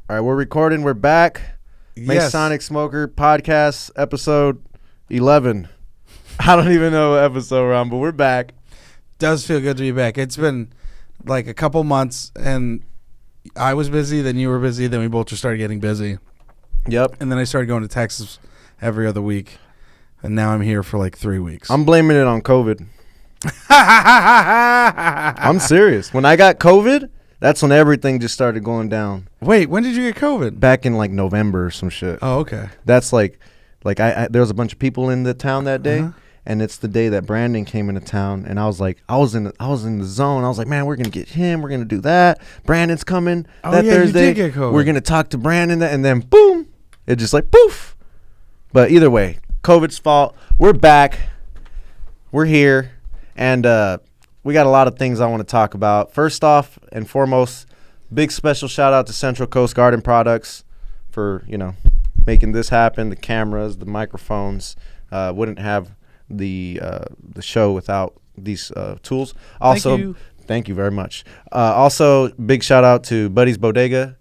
All right, we're recording. We're back. Yes. Masonic Smoker Podcast, episode 11. I don't even know what episode we're on, but we're back. Does feel good to be back. It's been like a couple months, and I was busy, then you were busy, then we both just started getting busy. Yep. And then I started going to Texas every other week, and now I'm here for like 3 weeks. I'm blaming it on COVID. I'm serious. When I got COVID, that's when everything just started going down. Wait, when did you get COVID? Back in like November or some shit. Oh, okay. That's like I there was a bunch of people in the town that day. And it's the day that Brandon came into town, and I was like, I was in the zone. I was like, man, we're gonna get him. We're gonna do that. Brandon's coming that Thursday. You did get COVID. We're gonna talk to Brandon, and then boom, it just like poof. But either way, COVID's fault. We're back. We're here, and we got a lot of things I want to talk about. First off and foremost, big special shout out to Central Coast Garden Products for making this happen. The cameras, the microphones, wouldn't have the show without these tools. Also, thank you very much. Also, big shout out to Buddy's Bodega.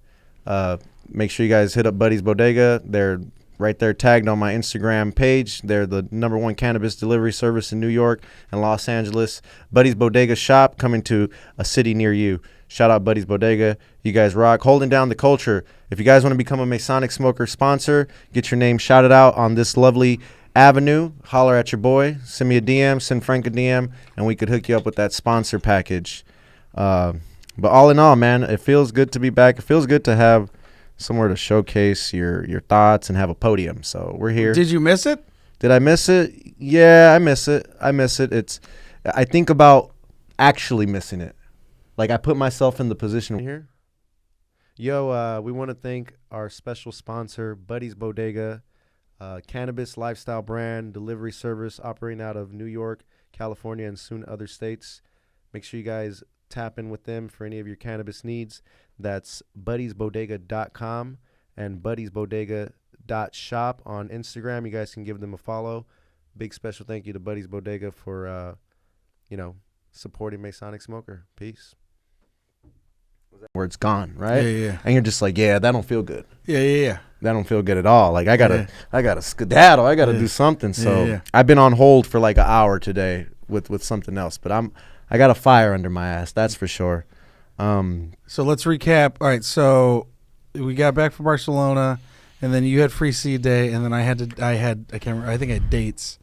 Make sure you guys hit up Buddy's Bodega. They're right there tagged on my Instagram page. They're the #1 cannabis delivery service in New York and Los Angeles. Buddy's Bodega shop coming to a city near you. Shout out Buddy's Bodega. You guys rock. Holding down the culture. If you guys want to become a Masonic Smoker sponsor, get your name shouted out on this lovely avenue, holler at your boy, send me a DM, send Frank a DM, and we could hook you up with that sponsor package. But all in all, man, it feels good to be back. It feels good to have somewhere to showcase your thoughts and have a podium. So we're here. Did you miss it? Did I miss it? Yeah, I miss it. I think about actually missing it. Like, I put myself in the position here. Yo, we want to thank our special sponsor, Buddy's Bodega. Cannabis lifestyle brand, delivery service operating out of New York, California, and soon other states. Make sure you guys tap in with them for any of your cannabis needs. That's buddiesbodega.com and buddiesbodega.shop on Instagram. You guys can give them a follow. Big special thank you to Buddy's Bodega for, supporting Masonic Smoker. Peace. Where it's gone, right? Yeah. And you're just like, yeah, that don't feel good. Yeah. That don't feel good at all. Like, I gotta skedaddle. I gotta do something. So I've been on hold for like an hour today with something else. But I got a fire under my ass. That's for sure. So let's recap. All right. So we got back from Barcelona, and then you had Free Seed Day, and then I think I had dates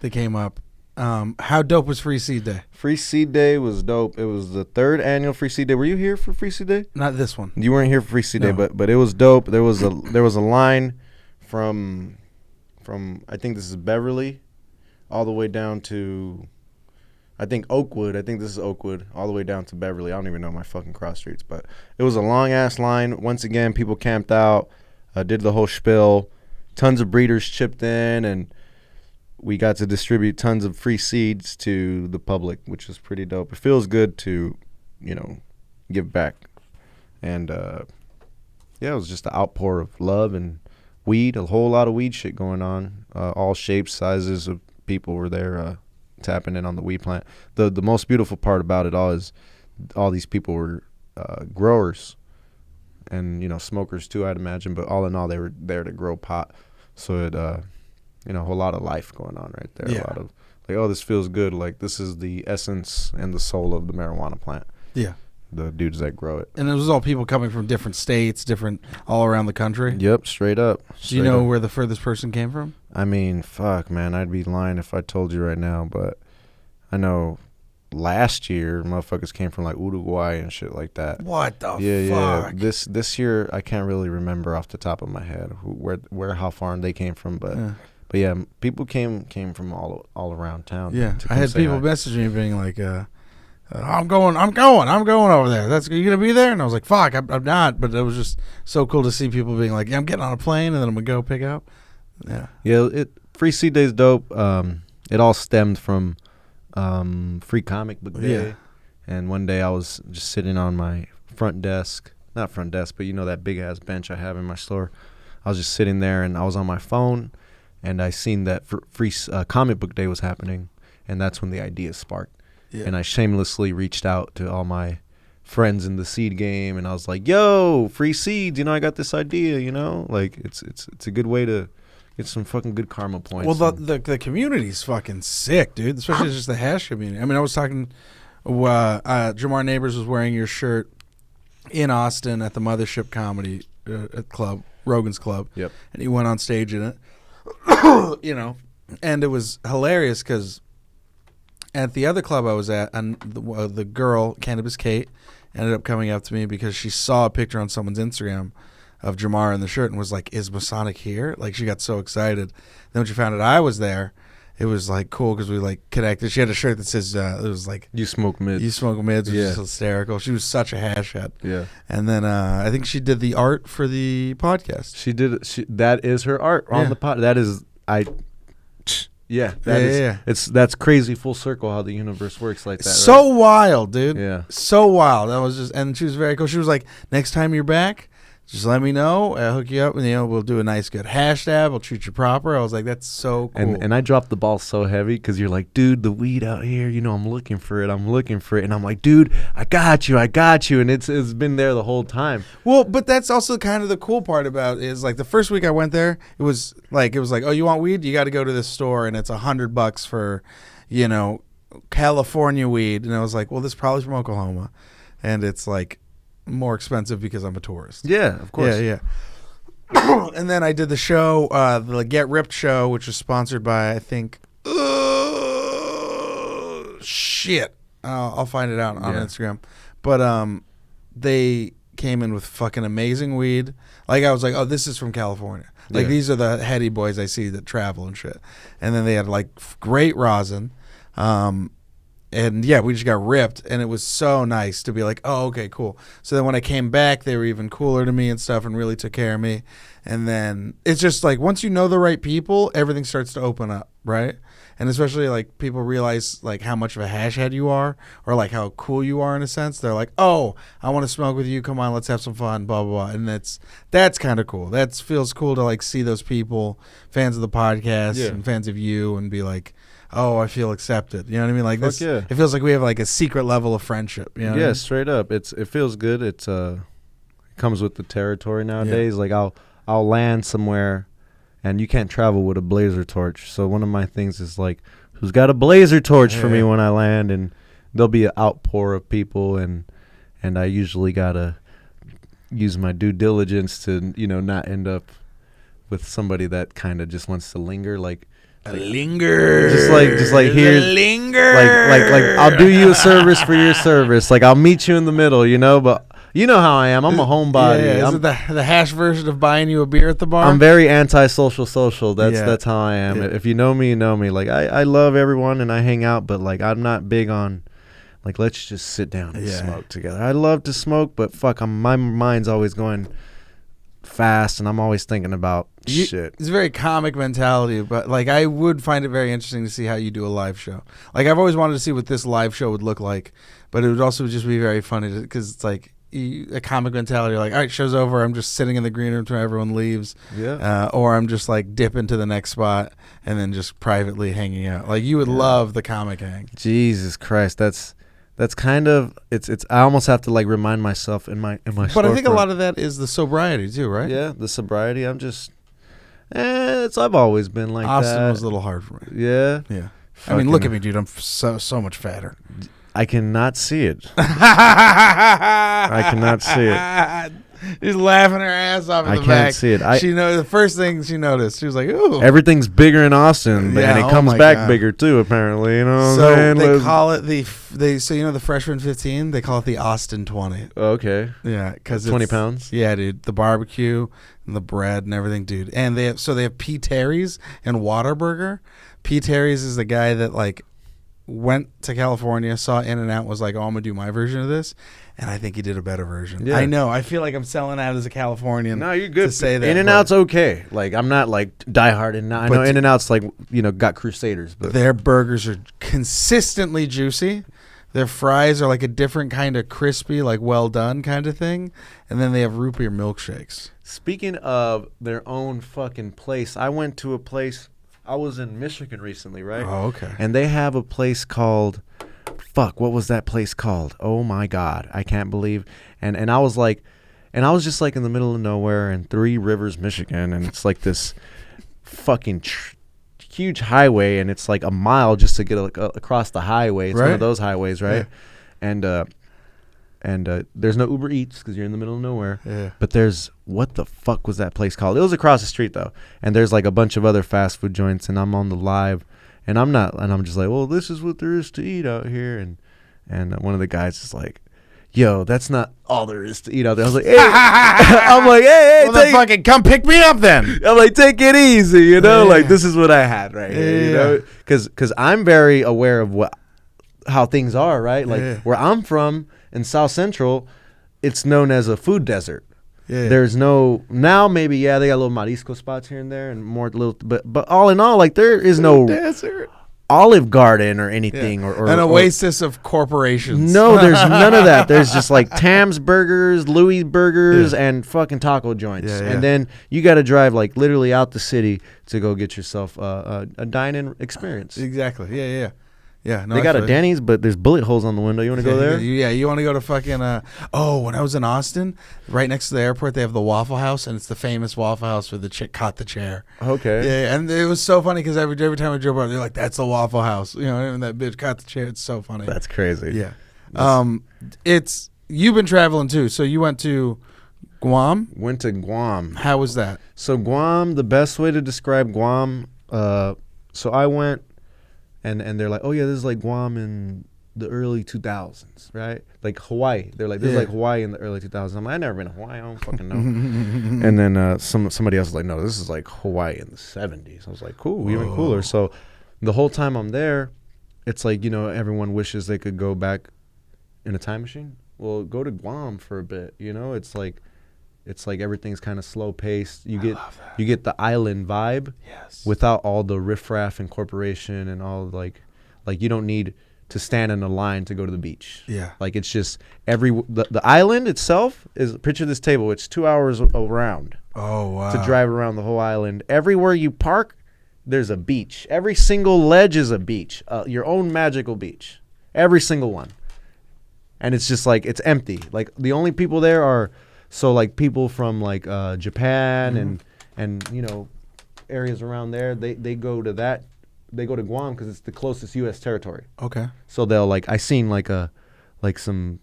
that came up. How dope was Free Seed Day? Free Seed Day was dope. It was the 3rd annual Free Seed Day. Were you here for Free Seed Day? Not this one. You weren't here for Free Seed Day, but it was dope. There was a line from I think this is Beverly, all the way down to I think Oakwood. I think this is Oakwood, all the way down to Beverly. I don't even know my fucking cross streets, but it was a long ass line. Once again, people camped out, did the whole spiel. Tons of breeders chipped in, and we got to distribute tons of free seeds to the public, which is pretty dope. It feels good to, give back. And, it was just an outpour of love and weed, a whole lot of weed shit going on. All shapes, sizes of people were there tapping in on the weed plant. The most beautiful part about it all is all these people were growers and, smokers too, I'd imagine. But all in all, they were there to grow pot. So it... a whole lot of life going on right there. Yeah. A lot of like, oh, this feels good. Like, this is the essence and the soul of the marijuana plant. Yeah. The dudes that grow it. And it was all people coming from different states, all around the country. Yep, straight up. Do you know where the furthest person came from? I mean, fuck, man. I'd be lying if I told you right now, but I know last year motherfuckers came from like Uruguay and shit like that. What the fuck? Yeah. This year I can't really remember off the top of my head where how far they came from, but. Yeah. But yeah, people came from all around town. Yeah, I had people messaging me being like, "I'm going over there. You gonna be there?" And I was like, "Fuck, I'm not." But it was just so cool to see people being like, "Yeah, I'm getting on a plane and then I'm gonna go pick up." Yeah. Free Seed Day's dope. It all stemmed from Free Comic Book Day. Yeah. And one day I was just sitting on my not front desk, but that big ass bench I have in my store. I was just sitting there and I was on my phone. And I seen that Free Comic Book Day was happening, and that's when the idea sparked. Yeah. And I shamelessly reached out to all my friends in the seed game, and I was like, "Yo, free seeds! I got this idea. Like it's a good way to get some fucking good karma points." Well, the community's fucking sick, dude. Especially just the hash community. I mean, I was talking. Jamar Neighbors was wearing your shirt in Austin at the Mothership Comedy Club, Rogans Club. Yep. And he went on stage in it. And it was hilarious because at the other club I was at, and the girl, Cannabis Kate, ended up coming up to me because she saw a picture on someone's Instagram of Jamar in the shirt and was like, "Is Masonic here?" Like, she got so excited. Then when she found out I was there, it was like cool because we like connected. She had a shirt that says it was like, "You smoke mids." You smoke mids, which is hysterical. She was such a hash head. Yeah. And then I think she did the art for the podcast. She did. That is her art on the pod. That is that's crazy full circle how the universe works like that. So wild, dude. Yeah. So wild. That was just, and she was very cool. She was like, "Next time you're back, just let me know. I'll hook you up, and we'll do a nice, good hash dab. I'll treat you proper." I was like, "That's so cool." And I dropped the ball so heavy because you're like, "Dude, the weed out here, I'm looking for it. And I'm like, "Dude, I got you. And it's been there the whole time." Well, but that's also kind of the cool part about it is like the first week I went there, it was like, "Oh, you want weed? You got to go to this store, and it's $100 for, California weed." And I was like, "Well, this is probably from Oklahoma, and it's like more expensive because I'm a tourist." Yeah, of course. Yeah. And then I did the show, the Get Ripped show, which was sponsored by, I think, shit. I'll find it out on Instagram. But they came in with fucking amazing weed. Like, I was like, "Oh, this is from California." Like, these are the heady boys I see that travel and shit. And then they had like great rosin. And we just got ripped, and it was so nice to be like, "Oh, okay, cool." So then when I came back, they were even cooler to me and stuff and really took care of me. And then it's just like, once you know the right people, everything starts to open up, right? And especially like people realize like how much of a hash head you are, or like how cool you are in a sense. They're like, "Oh, I want to smoke with you. Come on, let's have some fun, blah, blah, blah." And that's kind of cool. That feels cool to like see those people, fans of the podcast and fans of you, and be like, "Oh, I feel accepted." You know what I mean? Like, this, it feels like we have like a secret level of friendship. You know what I mean? Straight up. It feels good. It comes with the territory nowadays. Like I'll land somewhere, and you can't travel with a blazer torch. So one of my things is like, who's got a blazer torch for me when I land? And there'll be an outpour of people, and I usually gotta use my due diligence to not end up with somebody that kind of just wants to linger, like linger. Just like here, linger. Like I'll do you a service for your service. Like I'll meet you in the middle, but you know how I am. I'm a homebody. Is it the hash version of buying you a beer at the bar? I'm very anti-social. That's how I am. If you know me, you know me. Like I love everyone and I hang out, but like I'm not big on like, let's just sit down and smoke together. I love to smoke, but fuck, my mind's always going fast, and I'm always thinking about shit. It's a very comic mentality, but like I would find it very interesting to see how you do a live show. Like I've always wanted to see what this live show would look like, but it would also just be very funny because it's like a comic mentality. Like, all right, show's over. I'm just sitting in the green room until everyone leaves. Or I'm just like dipping to the next spot and then just privately hanging out. Like you would love the comic hang. Jesus Christ, that's kind of it's. I almost have to like remind myself in my. But I think a lot of that is the sobriety too, right? Yeah, the sobriety. I'm just. I've always been like Austin that. was a little hard for me. Yeah. I mean, look at me, dude. I'm so much fatter. I cannot see it. I cannot see it. She's laughing her ass off in the back. I can't see it. She know the first thing she noticed. She was like, "Ooh, everything's bigger in Austin," and it comes back bigger too. Apparently, you know. So they call it the freshman 15. They call it the Austin 20. Okay. Yeah, because 20 pounds. Yeah, dude. The barbecue and the bread and everything, dude. And they have P. Terry's and Whataburger. P. Terry's is the guy that like went to California, saw In-N-Out, was like, "Oh, I'm gonna do my version of this," and I think he did a better version. Yeah. I know. I feel like I'm selling out as a Californian. No, you're good. To say that In-N-Out's okay. Like I'm not like diehard in. I know In-N-Out's like got Crusaders, but their burgers are consistently juicy. Their fries are like a different kind of crispy, like well done kind of thing, and then they have root beer milkshakes. Speaking of their own fucking place, I went to a place. I was in Michigan recently, right? Oh, okay. And they have a place called fuck, what was that place called? Oh my God, I can't believe. And I was like, and I was just like in the middle of nowhere in Three Rivers, Michigan, and it's like this fucking huge highway, and it's like a mile just to get across the highway. It's one of those highways, right? Yeah. And there's no Uber Eats because you're in the middle of nowhere. Yeah. But there's, what the fuck was that place called? It was across the street though, and there's like a bunch of other fast food joints, and I'm on the live, and I'm just like, well, this is what there is to eat out here, and one of the guys is like, yo, that's not all there is to eat out there. I was like, hey. I'm like, hey, well, then fucking come pick me up then. I'm like, take it easy, you know? Like, this is what I had right here, you know? Because I'm very aware of how things are, right? Like, where I'm from in South Central, it's known as a food desert. Yeah. There's no, now maybe, they got little marisco spots here and there and more little, but all in all, like, there is no desert. Olive Garden or anything or an oasis of corporations. No, there's none of that. There's just like Tam's Burgers, Louis Burgers, and fucking taco joints. And then you got to drive like literally out the city to go get yourself a dine-in experience. Exactly. Yeah. No, they got a Denny's, but there's bullet holes on the window. You want to go there? Yeah, you want to go to fucking. When I was in Austin, right next to the airport, they have the Waffle House, and it's the famous Waffle House where the chick caught the chair. Okay. Yeah, and it was so funny because every time I drove by, they're like, "That's the Waffle House," you know, and that bitch caught the chair. It's so funny. That's crazy. Yeah. It's you've been traveling too, so you went to Guam. Went to Guam. How was that? So Guam, the best way to describe Guam. So I went. And they're like, oh, yeah, this is like Guam in the early 2000s, right? Like Hawaii. They're like, this is like Hawaii in the early 2000s. I'm like, I've never been to Hawaii. I don't fucking know. And then somebody else was like, no, this is like Hawaii in the 70s. I was like, cool, even cooler. So the whole time I'm there, it's like, you know, everyone wishes they could go back in a time machine. Well, go to Guam for a bit, you know? It's like everything's kind of slow paced. You get the island vibe without all the riffraff and corporation and all like you don't need to stand in a line to go to the beach. Yeah. Like it's just the island itself is, picture this table, it's 2 hours around. Oh wow. To drive around the whole island. Everywhere you park, there's a beach. Every single ledge is a beach. Your own magical beach. Every single one. And it's just like it's empty. Like the only people there are like people from like Japan and you know areas around there, they go to Guam because it's the closest U.S. territory. Okay. So they'll like I seen like some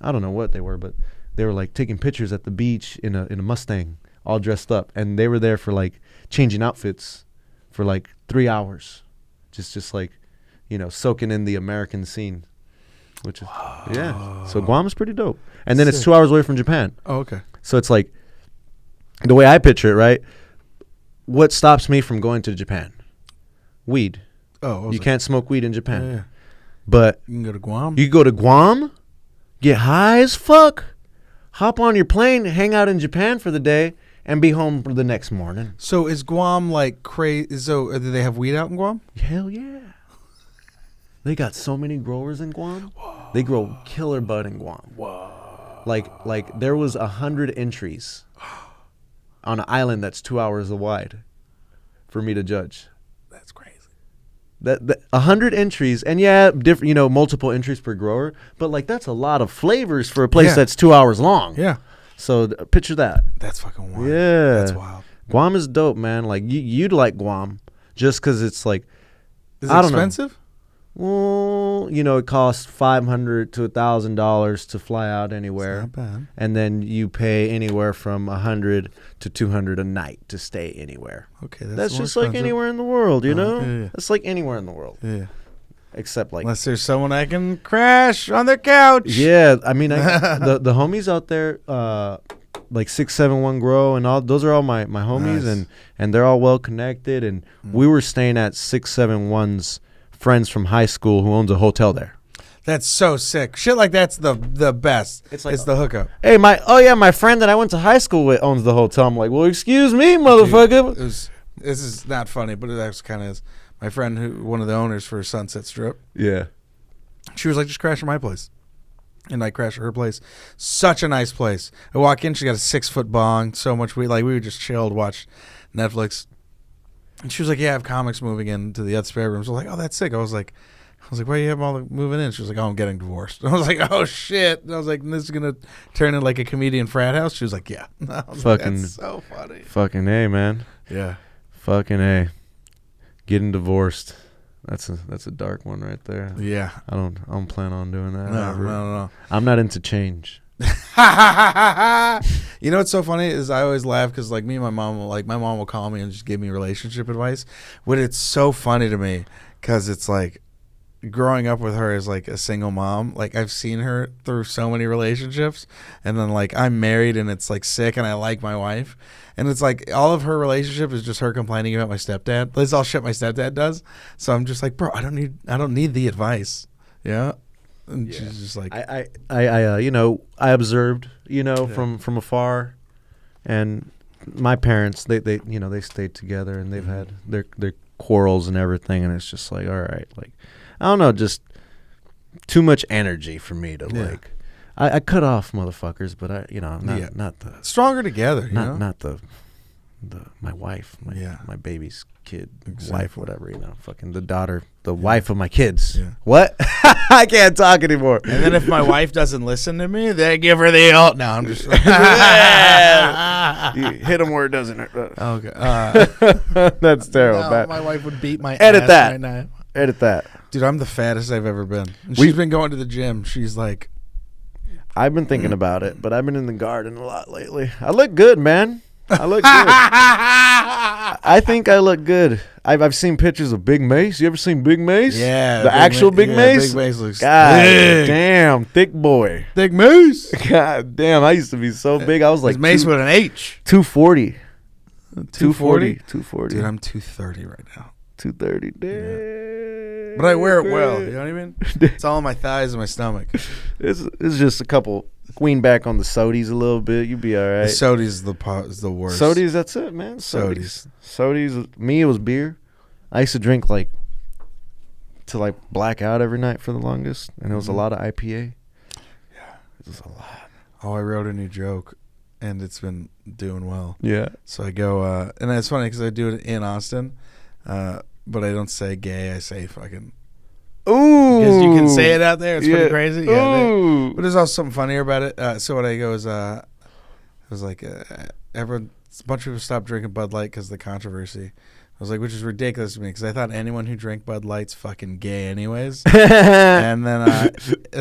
I don't know what they were, but they were like taking pictures at the beach in a Mustang, all dressed up, and they were there for like changing outfits for like 3 hours, just like you know soaking in the American scene. Which is so Guam is pretty dope, and then it's 2 hours away from Japan. Oh, okay. So it's like the way I picture it, right? What stops me from going to Japan? Weed. Oh, you can't smoke weed in Japan. Yeah. But you can go to Guam. You can go to Guam, get high as fuck, hop on your plane, hang out in Japan for the day, and be home for the next morning. So is Guam like crazy? So do they have weed out in Guam? Hell yeah. They got so many growers in Guam. Whoa. They grow killer bud in Guam. Whoa. Like there was 100 entries on an island that's 2 hours wide for me to judge. That's crazy. That 100 entries, and different, you know, multiple entries per grower, but like that's a lot of flavors for a place that's 2 hours long. Yeah. So picture that. That's fucking wild. Yeah. That's wild. Guam is dope, man. Like you'd like Guam just because it's like. Is it expensive? Well, you know, it costs $500 to $1,000 to fly out anywhere. That's not bad. And then you pay anywhere from $100 to $200 a night to stay anywhere. Okay, that's just like anywhere in the world, you know? Yeah. That's like anywhere in the world. Yeah. Except like unless there's someone I can crash on their couch. Yeah, I mean, the homies out there, like 671 Grow and all those are all my homies, nice. and they're all well connected. And we were staying at 671's friends from high school who owns a hotel there. That's so sick. Shit like that's the best. It's the hookup. Hey, my friend that I went to high school with owns the hotel. I'm like, well, excuse me, motherfucker. Dude, this is not funny, but it actually kind of is. My friend, one of the owners for Sunset Strip. Yeah. She was like, just crash at my place. And I crashed at her place. Such a nice place. I walk in, she got a 6-foot bong, so much weed. Like, we were just chilled, watched Netflix. And she was like, yeah, I have comics moving into the other spare rooms. I was like, oh, that's sick. I was like, I was like, why you have all the moving in? She was like, oh, I'm getting divorced. I was like, oh, shit. And I was like, this is going to turn into like a comedian frat house? She was like, yeah. I was like, that's so funny. Fucking A, man. Yeah. Fucking A. Getting divorced. That's a dark one right there. Yeah. I don't plan on doing that. No. I'm not into change. You know what's so funny is I always laugh because like me and my mom will call me and just give me relationship advice. But it's so funny to me because it's like growing up with her as like a single mom, like I've seen her through so many relationships, and then like I'm married and it's like sick and I like my wife, and it's like all of her relationship is just her complaining about my stepdad. That's all shit my stepdad does. So I'm just like, bro, I don't need the advice. Yeah. And she's just like, I observed, from afar, and my parents, they stayed together and they've had their quarrels and everything, and it's just like, all right, like, I don't know, just too much energy for me to like. I cut off motherfuckers, but not the stronger together. Not the my wife, my baby's kid, wife, whatever. Fucking the daughter, the wife of my kids. Yeah. What? I can't talk anymore. And then if my wife doesn't listen to me, they give her the ult. No, I'm just you hit him where it doesn't hurt. Okay. That's terrible. No, my wife would beat my Edit ass that. right now. Edit that. Dude, I'm the fattest I've ever been. And she's been going to the gym. She's like, I've been thinking about it, but I've been in the garden a lot lately. I look good, man. I look good. I think I look good. I've seen pictures of Big Mace. You ever seen Big Mace? Yeah. The actual Big Mace? Big Mace looks God big. damn, thick boy. Big Mace. God damn, I used to be so big. I was like Mace with an H. 240. 240? 240. Dude, I'm 230 right now. 230. Damn. Yeah. But I wear it well. You know what I mean? It's all on my thighs and my stomach. It's just a couple. Queen back on the sodies a little bit. You'd be all right. The sodies is the worst. Sodies, that's it, man. Sodies. Me, it was beer. I used to drink to black out every night for the longest, and it was a lot of IPA. Yeah, it was a lot. Oh, I wrote a new joke, and it's been doing well. Yeah. So I go, and it's funny because I do it in Austin, but I don't say gay. I say fucking. Ooh. Because you can say it out there. It's pretty crazy. Yeah. Ooh. But there's also something funnier about it. So what I go is, it was like, a bunch of people stopped drinking Bud Light because of the controversy. I was like, which is ridiculous to me because I thought anyone who drank Bud Light's fucking gay anyways. And then I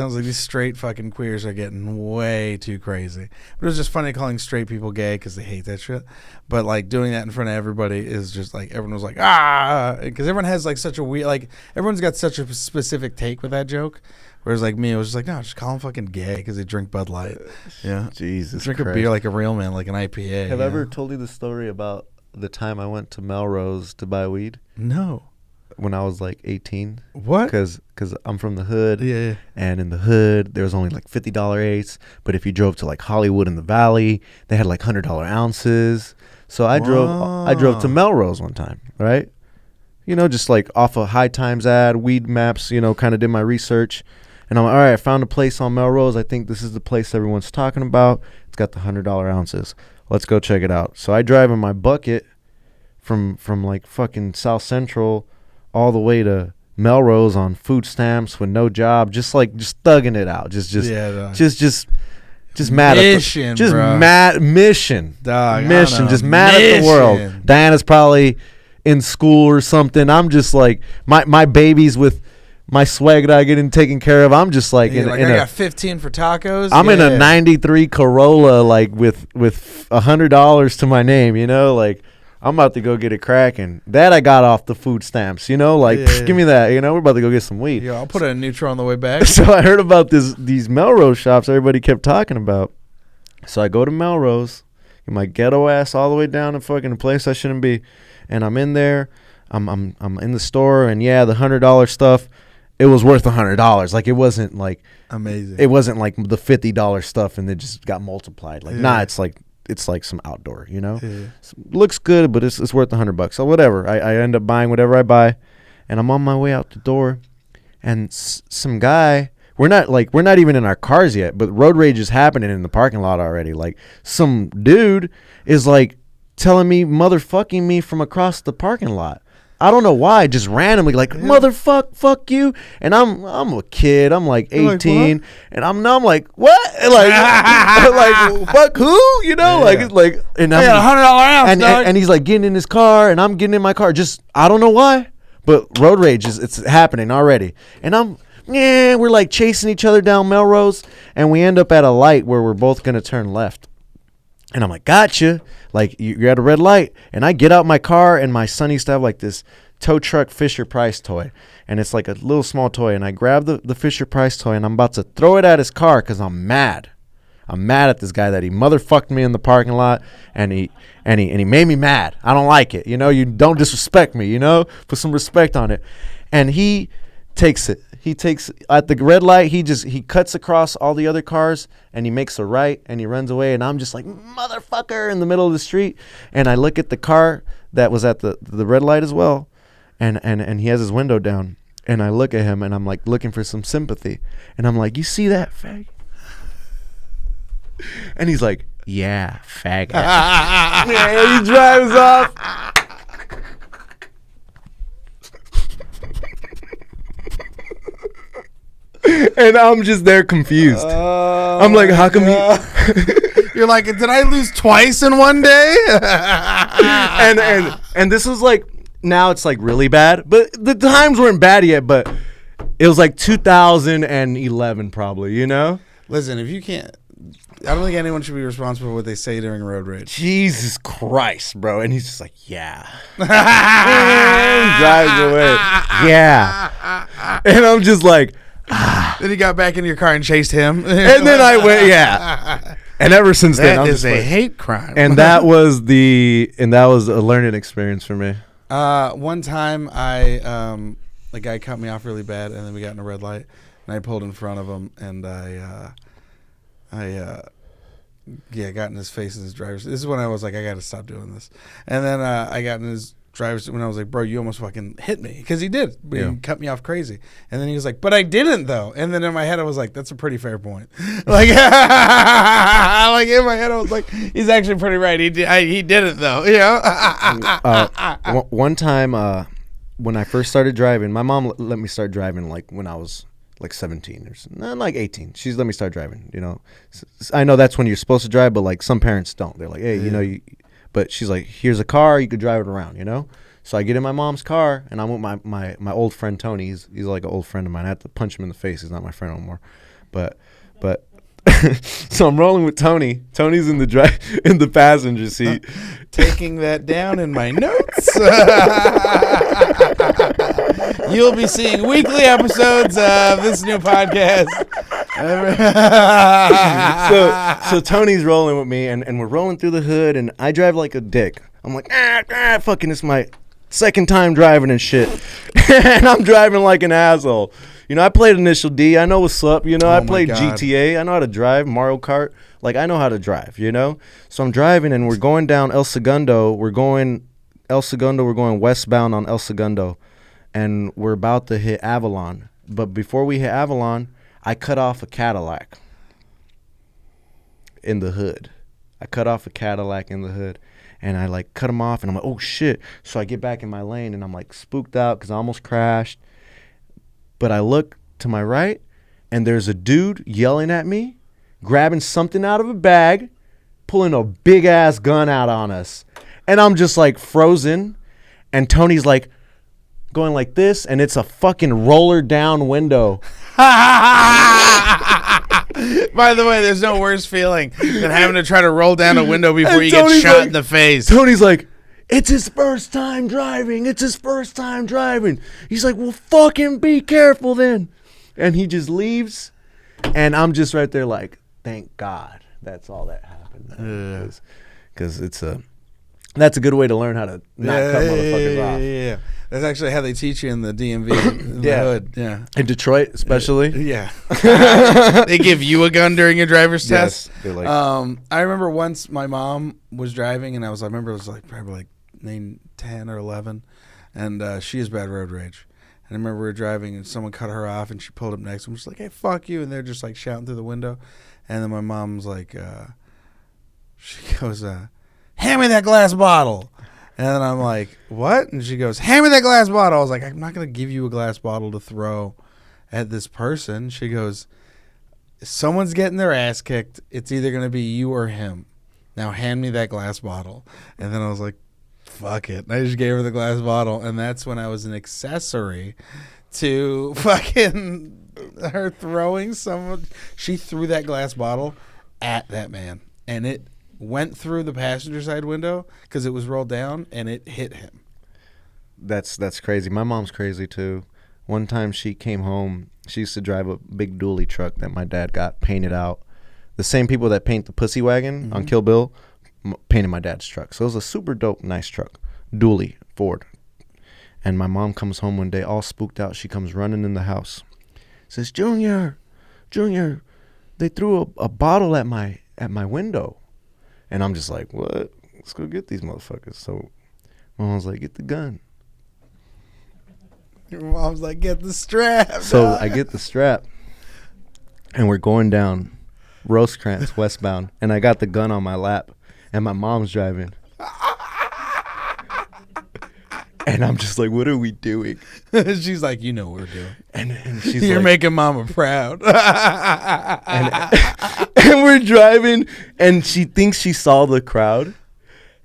was like, these straight fucking queers are getting way too crazy. But it was just funny calling straight people gay because they hate that shit. But like doing that in front of everybody is just like, everyone was like, because everyone has like such a weird, like everyone's got such a specific take with that joke. Whereas like me, it was just like, no, just call them fucking gay because they drink Bud Light. Yeah. Jesus Drink Christ. a beer like a real man, like an IPA. Have I ever told you the story about the time I went to Melrose to buy weed? No. When I was like 18. What? Because I'm from the hood. Yeah. And in the hood, there was only like $50 eighths. But if you drove to like Hollywood in the Valley, they had like $100 ounces. So I drove to Melrose one time, right? Just like off a High Times ad, weed maps, kind of did my research. And I'm like, all right, I found a place on Melrose. I think this is the place everyone's talking about. It's got the $100 ounces. Let's go check it out. So I drive in my bucket from like fucking South Central all the way to Melrose on food stamps with no job, just thugging it out. Just mad mission, at the, just bro. mad mission. Dog, mission, just mad at the world. Diana's probably in school or something. I'm just like my babies with my swag that I get taken care of. I'm just like, I got 15 for tacos. I'm in a 93 Corolla, like with $100 to my name, like I'm about to go get it cracking. That I got off the food stamps, give me that, we're about to go get some weed. Yeah, I'll put it in neutral on the way back. So I heard about these Melrose shops everybody kept talking about. So I go to Melrose, get my ghetto ass all the way down to fucking a place I shouldn't be, and I'm in there. I'm in the store, and yeah, the $100 stuff. It was worth $100. Like, it wasn't like amazing. It wasn't like the $50 stuff and it just got multiplied. Like, nah, it's like some outdoor, Yeah. Looks good, but it's worth $100. So whatever. I end up buying whatever I buy, and I'm on my way out the door, and some guy. We're not even in our cars yet, but road rage is happening in the parking lot already. Like, some dude is like telling me, motherfucking me from across the parking lot. I don't know why, just randomly like fuck you, and I'm a kid. I'm like 18, like, and I'm like what? And like fuck who? You know, like and I'm $100 ounce, and he's like getting in his car, and I'm getting in my car. Just I don't know why, but road rage it's happening already, and we're like chasing each other down Melrose, and we end up at a light where we're both gonna turn left. And I'm like, gotcha. Like, you're at a red light. And I get out my car, and my son used to have, like, this tow truck Fisher-Price toy. And it's like a little small toy. And I grab the Fisher-Price toy, and I'm about to throw it at his car because I'm mad. I'm mad at this guy that he motherfucked me in the parking lot, and he made me mad. I don't like it. You know, you don't disrespect me, you know? Put some respect on it. And he takes it. He takes at the red light. He cuts across all the other cars, and he makes a right, and he runs away. And I'm just like, motherfucker, in the middle of the street. And I look at the car that was at the red light as well, and he has his window down. And I look at him, and I'm like looking for some sympathy. And I'm like, you see that, fag? And he's like, yeah, faggot. Yeah, he drives off. And I'm just there confused. I'm like, how come You're like, did I lose twice in one day? and this was like, now it's like really bad, but the times weren't bad yet, but it was like 2011 probably, you know? Listen, if you can't, I don't think anyone should be responsible for what they say during road rage. Jesus Christ, bro. And he's just like, yeah. And drives away. Yeah. And I'm just like, Then he got back into your car and chased him. And then I went, yeah. And ever since then, that is a hate crime. And that was a learning experience for me. One time the guy cut me off really bad, and then we got in a red light, and I pulled in front of him, and I got in his face in his driver's. This is when I was like, I got to stop doing this. And then I got in his driver's when I was like, bro, you almost fucking hit me, because he did, but he cut me off crazy. And then he was like, but I didn't though. And then in my head I was like, that's a pretty fair point. Like, like in my head I was like, he's actually pretty right. He didn't though. You know. One time when I first started driving, my mom let me start driving like when I was like 17 or like 18. She's let me start driving. You know, I know that's when you're supposed to drive, but like some parents don't. They're like, hey, you know, but she's like, here's a car, you could drive it around, you know? So I get in my mom's car, and I'm with my old friend Tony. He's like an old friend of mine. I had to punch him in the face. He's not my friend anymore. But so I'm rolling with Tony. Tony's in the passenger seat. Taking that down in my notes. You'll be seeing weekly episodes of this new podcast. So Tony's rolling with me, and we're rolling through the hood, and I drive like a dick. I'm like, fucking, it's my second time driving and shit. And I'm driving like an asshole. You know, I played Initial D. I know what's up. You know, I played GTA. I know how to drive, Mario Kart. Like, I know how to drive, you know? So I'm driving, and we're going down El Segundo. We're going westbound on El Segundo. And we're about to hit Avalon. But before we hit Avalon, I cut off a Cadillac in the hood. And I, like, cut him off, and I'm like, oh, shit. So I get back in my lane, and I'm, like, spooked out because I almost crashed. But I look to my right, and there's a dude yelling at me, grabbing something out of a bag, pulling a big-ass gun out on us. And I'm just, like, frozen. And Tony's, like, going like this, and it's a fucking roller down window. By the way, there's no worse feeling than having to try to roll down a window before you get shot in the face. Tony's like, it's his first time driving. He's like, well, fucking be careful then. And he just leaves, and I'm just right there like, thank God that's all that happened. Because that's a good way to learn how to not cut motherfuckers off. Yeah. That's actually how they teach you in the DMV in the hood. Yeah. In Detroit, especially. Yeah. They give you a gun during your driver's test. They're like, I remember once my mom was driving, and I remember it was like probably like 9, 10 or 11, and she has bad road rage. And I remember we were driving, and someone cut her off, and she pulled up next to him. She's like, hey, fuck you. And they're just like shouting through the window. And then my mom's like, she goes, hand me that glass bottle. And then I'm like, what? And she goes, hand me that glass bottle. I was like, I'm not going to give you a glass bottle to throw at this person. She goes, someone's getting their ass kicked. It's either going to be you or him. Now hand me that glass bottle. And then I was like, fuck it. And I just gave her the glass bottle. And that's when I was an accessory to fucking her throwing someone. She threw that glass bottle at that man. And it went through the passenger side window because it was rolled down, and it hit him. That's crazy. My mom's crazy too. One time she came home. She used to drive a big dually truck that my dad got painted out. The same people that paint the Pussy Wagon on Kill Bill painted my dad's truck. So it was a super dope, nice truck. Dually, Ford. And my mom comes home one day all spooked out. She comes running in the house. Says, Junior, they threw a bottle at my window. And I'm just like, what? Let's go get these motherfuckers. So Mom was like, get the gun. Your mom's like, get the strap. So dog. I get the strap, and we're going down Rosecrans westbound, and I got the gun on my lap, and my mom's driving. And I'm just like, what are we doing? She's like, you know what we're doing. And she's You're like, making mama proud. and we're driving, and she thinks she saw the crowd,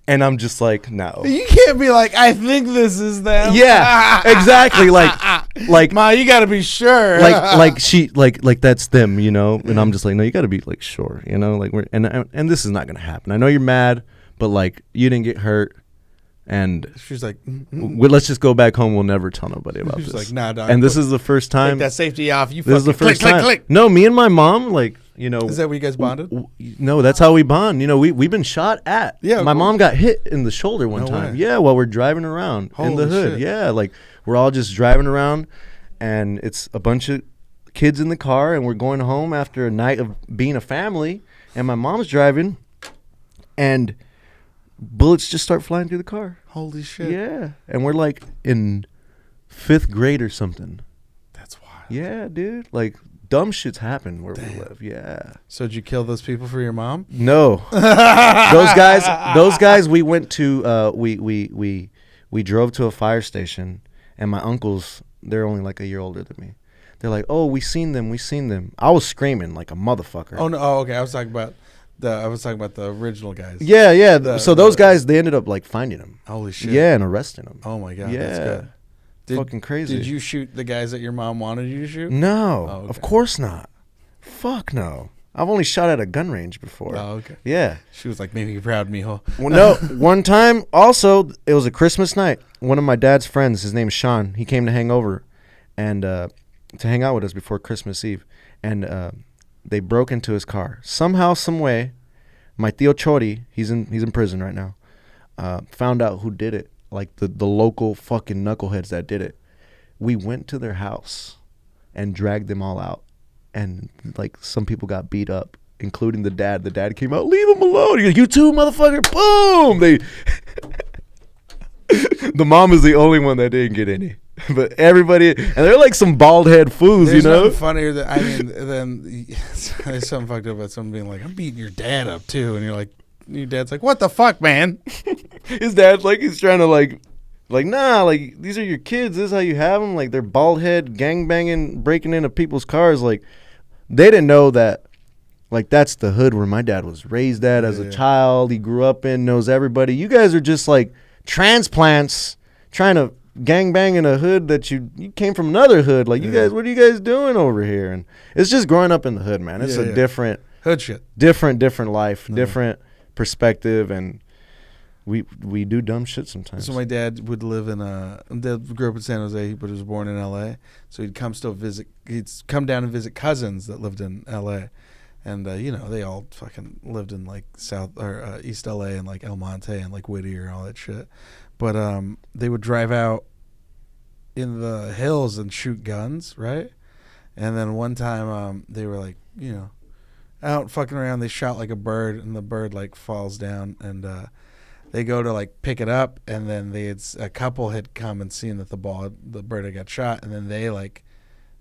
and I'm just like, no. You can't be like, I think this is them. Yeah, exactly. Like, Ma, you gotta be sure. like that's them, you know. And I'm just like, no, you gotta be like sure, you know. Like and this is not gonna happen. I know you're mad, but like you didn't get hurt. And she's like, let's just go back home. We'll never tell nobody about this. She's like, nah, dog. And this is the first time. Take that safety off. You this is the first time. Click. No, me and my mom, like, you know. Is that what you guys bonded? No, that's how we bond. You know, we've been shot at. Yeah. My mom got hit in the shoulder one No time. way. Yeah, while we're driving around in the Holy hood. shit. Yeah, like we're all just driving around, and it's a bunch of kids in the car, and we're going home after a night of being a family, and my mom's driving, and bullets just start flying through the car. Holy shit. Yeah. And we're like in 5th grade or something. That's wild. Yeah, dude. Like dumb shit's happen where Damn. we live. Yeah. So did you kill those people for your mom? No. those guys we went to we drove to a fire station, and my uncles, they're only like a year older than me. They're like, "Oh, we seen them." I was screaming like a motherfucker. Oh no. Oh, okay. I was talking about the original guys. Yeah. So those guys, they ended up like finding him. Holy shit. Yeah, and arresting him. Oh my god. Yeah. That's good. Fucking crazy. Did you shoot the guys that your mom wanted you to shoot? No, Oh, okay. Of course not. Fuck no. I've only shot at a gun range before. Oh, okay. Yeah. She was like, "Maybe you're proud of me, ho." Well, no, one time also, it was a Christmas night. One of my dad's friends, his name's Sean, he came to hang over and to hang out with us before Christmas Eve. And they broke into his car. Somehow, some way, my Tío Chori, he's in prison right now, found out who did it. Like the local fucking knuckleheads that did it. We went to their house and dragged them all out. And like some people got beat up, including the dad. The dad came out, leave him alone. He goes, you too, motherfucker. Boom. The mom is the only one that didn't get any. But everybody, and they're like some bald head fools, There's you know? nothing funnier than there's something fucked up about someone being like, "I'm beating your dad up too," and you're like, your dad's like, "What the fuck, man?" His dad's like, he's trying to like, nah, like, these are your kids. This is how you have them. Like, they're bald head, gang banging, breaking into people's cars. Like, they didn't know that, like, that's the hood where my dad was raised at as a child. He grew up in, knows everybody. You guys are just like transplants trying to gang bang in a hood that you came from another hood. Like, you guys, what are you guys doing over here? And it's just growing up in the hood, man. It's a different hood shit, different life, different perspective, and we do dumb shit sometimes. So my dad would live dad grew up in San Jose, but was born in L.A. So he'd come down and visit cousins that lived in L.A. And they all fucking lived in like South or East L.A. and like El Monte and like Whittier and all that shit. But they would drive out in the hills and shoot guns, right? And then one time they were like, out fucking around. They shot like a bird, and the bird like falls down, and they go to like pick it up, and then a couple had come and seen that the bird had got shot, and then they like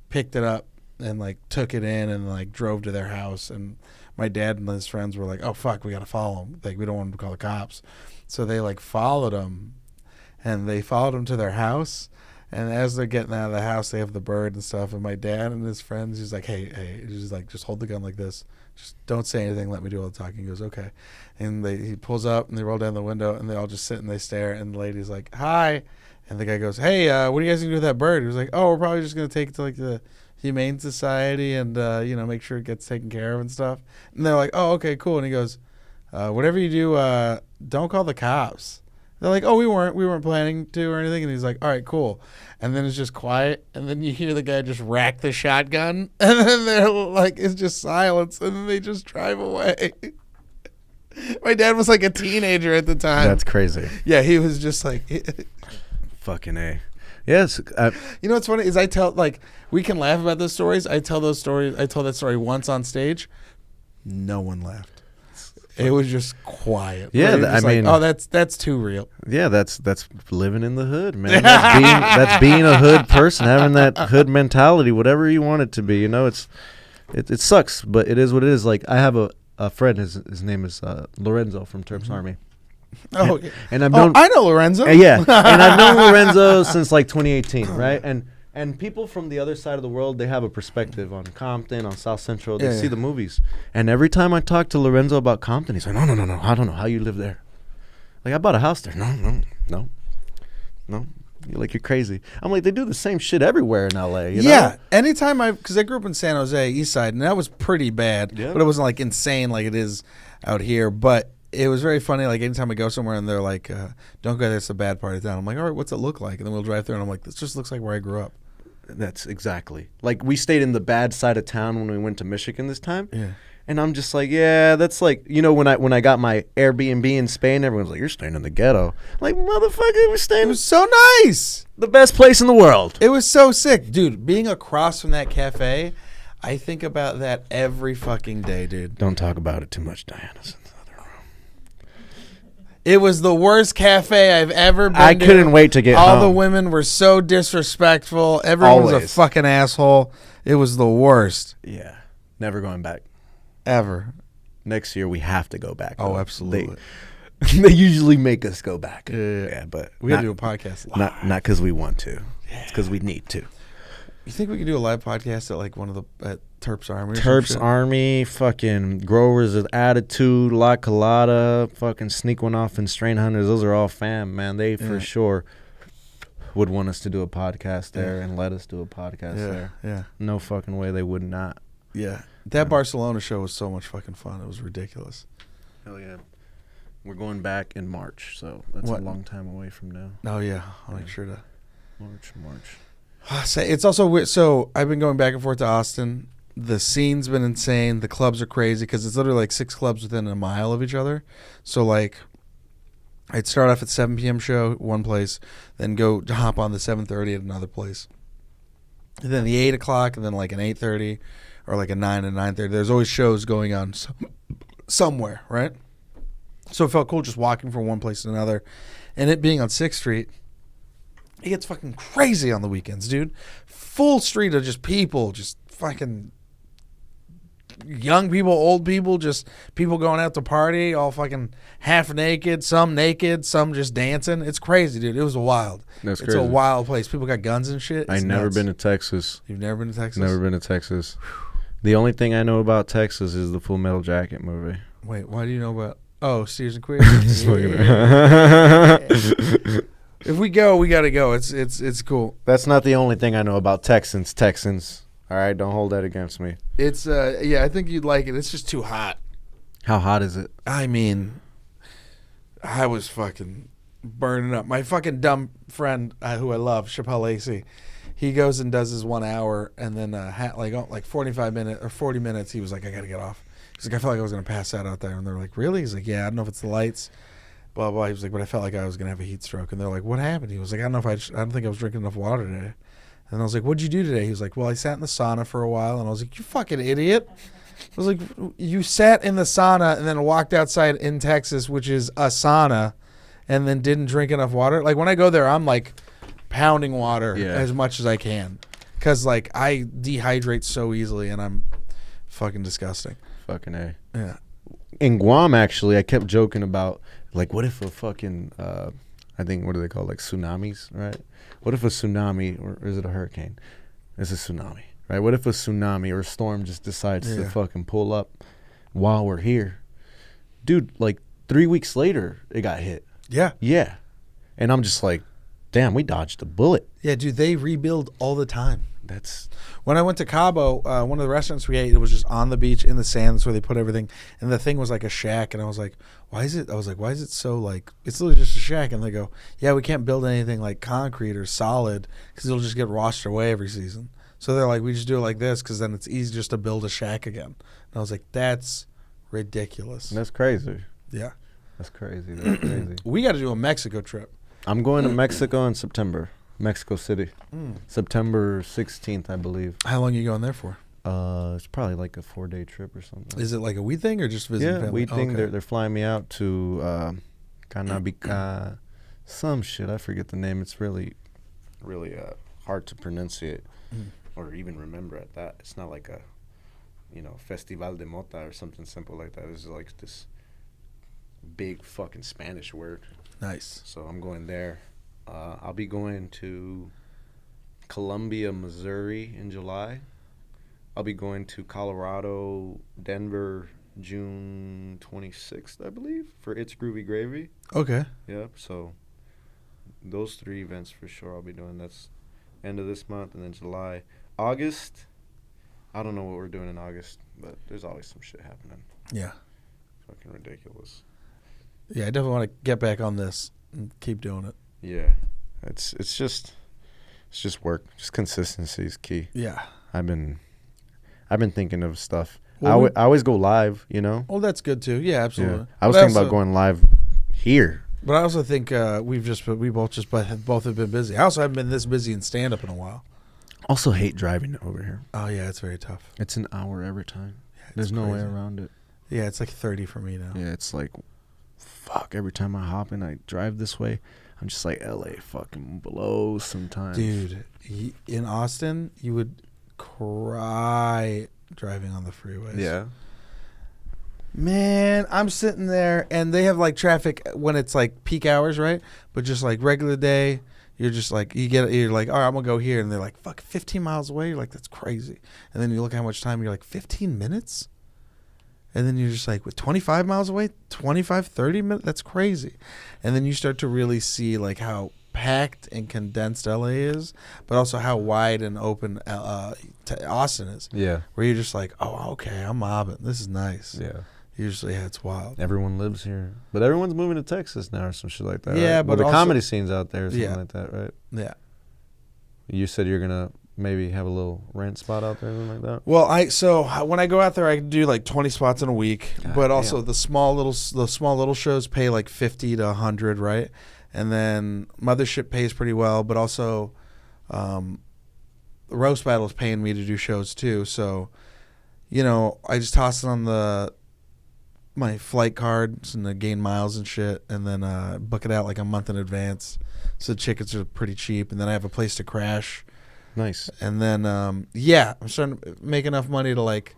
picked it up and like took it in and like drove to their house. And my dad and his friends were like, "Oh fuck, we gotta follow him. Like we don't want him to call the cops." So they like followed him and they followed him to their house. And as they're getting out of the house, they have the bird and stuff. And my dad and his friends, he's like, hey, he's like, just hold the gun like this. Just don't say anything. Let me do all the talking. He goes, okay. And he pulls up and they roll down the window and they all just sit and they stare. And the lady's like, hi. And the guy goes, hey, what are you guys going to do with that bird? He was like, oh, we're probably just going to take it to like the Humane Society and, make sure it gets taken care of and stuff. And they're like, oh, okay, cool. And he goes, whatever you do, don't call the cops. They're like, oh, we weren't planning to or anything. And he's like, all right, cool. And then it's just quiet. And then you hear the guy just rack the shotgun. And then they're like, it's just silence. And then they just drive away. My dad was like a teenager at the time. That's crazy. Yeah, he was just like. Fucking A. Yes. You know what's funny is we can laugh about those stories. I told that story once on stage. No one laughed. It was just quiet. Yeah, I mean, oh, that's too real. Yeah, that's living in the hood, man. That's being a hood person, having that hood mentality, whatever you want it to be. It sucks, but it is what it is. Like I have a friend. His name is Lorenzo from Terps Army. Oh, and I've known. I know Lorenzo. Yeah, and I've known Lorenzo since like 2018, right? And people from the other side of the world, they have a perspective on Compton, on South Central. They see the movies. And every time I talk to Lorenzo about Compton, he's like, no, I don't know how you live there. Like, I bought a house there. No. You're crazy. I'm like, they do the same shit everywhere in L.A., you know? Anytime because I grew up in San Jose, East Side, and that was pretty bad. Yeah. But it wasn't, like, insane like it is out here. But it was very funny. Like, anytime I go somewhere and they're like, don't go there, it's a bad part of town. I'm like, all right, what's it look like? And then we'll drive through, and I'm like, this just looks like where I grew up. That's exactly. Like, we stayed in the bad side of town when we went to Michigan this time. Yeah. And I'm just like, yeah, that's like, when I got my Airbnb in Spain, everyone's like, you're staying in the ghetto. Like, motherfucker, we're staying. It was so nice. The best place in the world. It was so sick. Dude, being across from that cafe, I think about that every fucking day, dude. Don't talk about it too much, Diana. It was the worst cafe I've ever been to. I couldn't wait to get home. All the women were so disrespectful. Everyone was a fucking asshole. It was the worst. Yeah. Never going back. Ever. Next year, we have to go back. Oh, absolutely. They usually make us go back. Yeah, but we got to do a podcast live. Not because we want to. Yeah. It's because we need to. You think we could do a live podcast at like at Terps Army? Terps Army, fucking Growers of Attitude, La Colada, fucking Sneak One Off, and Strain Hunters. Those are all fam, man. They for sure would want us to do a podcast there and let us do a podcast there. Yeah. No fucking way they would not. Yeah. That Barcelona show was so much fucking fun. It was ridiculous. Hell yeah. We're going back in March, so that's a long time away from now. Oh, yeah. I'll make sure to. March. It's also weird. So I've been going back and forth to Austin. The scene's been insane. The clubs are crazy because it's literally like 6 clubs within a mile of each other. So like, I'd start off at 7 p.m. show at one place, then go to hop on the 7:30 at another place, and then the 8 o'clock, and then like an 8:30 or like a 9 and 9:30. There's always shows going on somewhere, right? So it felt cool just walking from one place to another, and it being on 6th Street. It gets fucking crazy on the weekends, dude. Full street of just people, just fucking young people, old people, just people going out to party, all fucking half naked, some just dancing. It's crazy, dude. It was wild. That's crazy. It's a wild place. People got guns and shit. I've never been to Texas. You've never been to Texas? Never been to Texas. The only thing I know about Texas is the Full Metal Jacket movie. Wait, why do you know about... Oh, Steers and Queers. If we go, we gotta go. It's cool. That's not the only thing I know about Texans. All right, don't hold that against me. It's I think you'd like it. It's just too hot. How hot is it? I mean, I was fucking burning up. My fucking dumb friend who I love, Chappelle Lacey, he goes and does his 1 hour, and then like 45 minutes or 40 minutes, he was like, I gotta get off. He's like, I felt like I was gonna pass out there, and they're like, really? He's like, yeah, I don't know if it's the lights. Blah, blah. He was like, but I felt like I was going to have a heat stroke. And they're like, what happened? He was like, I don't know if I don't think I was drinking enough water today. And I was like, what'd you do today? He was like, well, I sat in the sauna for a while. And I was like, you fucking idiot. I was like, you sat in the sauna and then walked outside in Texas, which is a sauna, and then didn't drink enough water. Like, when I go there, I'm like pounding water as much as I can. Because, like, I dehydrate so easily, and I'm fucking disgusting. Fucking A. Yeah. In Guam, actually, I kept joking about, like, what if a fucking, I I think, what do they call, like tsunamis, right? What if a tsunami, or is it a hurricane? It's a tsunami, right? What if a tsunami or a storm just decides to fucking pull up while we're here? Dude, like 3 weeks later, it got hit. Yeah. Yeah. And I'm just like, damn, we dodged a bullet. Yeah, dude, they rebuild all the time. That's when I went to Cabo, one of the restaurants we ate, it was just on the beach in the sand. That's where they put everything. And the thing was like a shack. And I was like, why is it so like, it's literally just a shack. And they go, yeah, we can't build anything like concrete or solid because it'll just get washed away every season. So they're like, we just do it like this because then it's easy just to build a shack again. And I was like, that's ridiculous. That's crazy. Yeah. That's crazy. That's crazy. We got to do a Mexico trip. I'm going to Mexico in September. Mexico City. September 16th, I believe. How long are you going there for? It's probably like a 4-day trip or something. Is it like a weed thing or just visiting family? Yeah, weed thing. Okay. They're flying me out to Canabica, some shit. I forget the name. It's really, really hard to pronunciate or even remember at that. It's not like a, Festival de Mota or something simple like that. It's like this big fucking Spanish word. Nice. So I'm going there. I'll be going to Columbia, Missouri in July. I'll be going to Colorado, Denver, June 26th, I believe, for It's Groovy Gravy. Okay. Yep. So those 3 events for sure I'll be doing. That's end of this month, and then July. August, I don't know what we're doing in August, but there's always some shit happening. Yeah. Fucking ridiculous. Yeah, I definitely want to get back on this and keep doing it. Yeah. It's just work. Just consistency is key. Yeah. I've been thinking of stuff. Well, I always go live, Oh, that's good too. Yeah, absolutely. Yeah. I was thinking about going live here. But I also think we both have been busy. I also haven't been this busy in stand up in a while. Also hate driving over here. Oh yeah, it's very tough. It's an hour every time. Yeah, there's no way around it. Yeah, it's like 30 for me now. Yeah, it's like fuck, every time I hop in I drive this way, I'm just like LA fucking blows sometimes. Dude, in Austin, you would cry driving on the freeways. Yeah. Man, I'm sitting there and they have like traffic when it's like peak hours, right? But just like regular day, you're just like, you're like, all right, I'm gonna go here. And they're like, fuck, 15 miles away. You're like, that's crazy. And then you look how much time, you're like, 15 minutes? And then you're just like, with 25 miles away, 25, 30 minutes? That's crazy. And then you start to really see like how packed and condensed LA is, but also how wide and open Austin is. Yeah. Where you're just like, oh, okay, I'm mobbing. This is nice. Yeah. Usually, it's wild. Everyone lives here. But everyone's moving to Texas now or some shit like that. Yeah, right? but the also, comedy scene's out there or something like that, right? Yeah. You said you're going to maybe have a little rent spot out there or something like that? Well, so when I go out there, I can do like 20 spots in a week. God, but also the small little shows pay like 50 to 100, right? And then Mothership pays pretty well, but also Roast Battle is paying me to do shows too. So, I just toss it on my flight cards and gain miles and shit, and then book it out like a month in advance. So the tickets are pretty cheap, and then I have a place to crash. Nice. And then, I'm starting to make enough money to like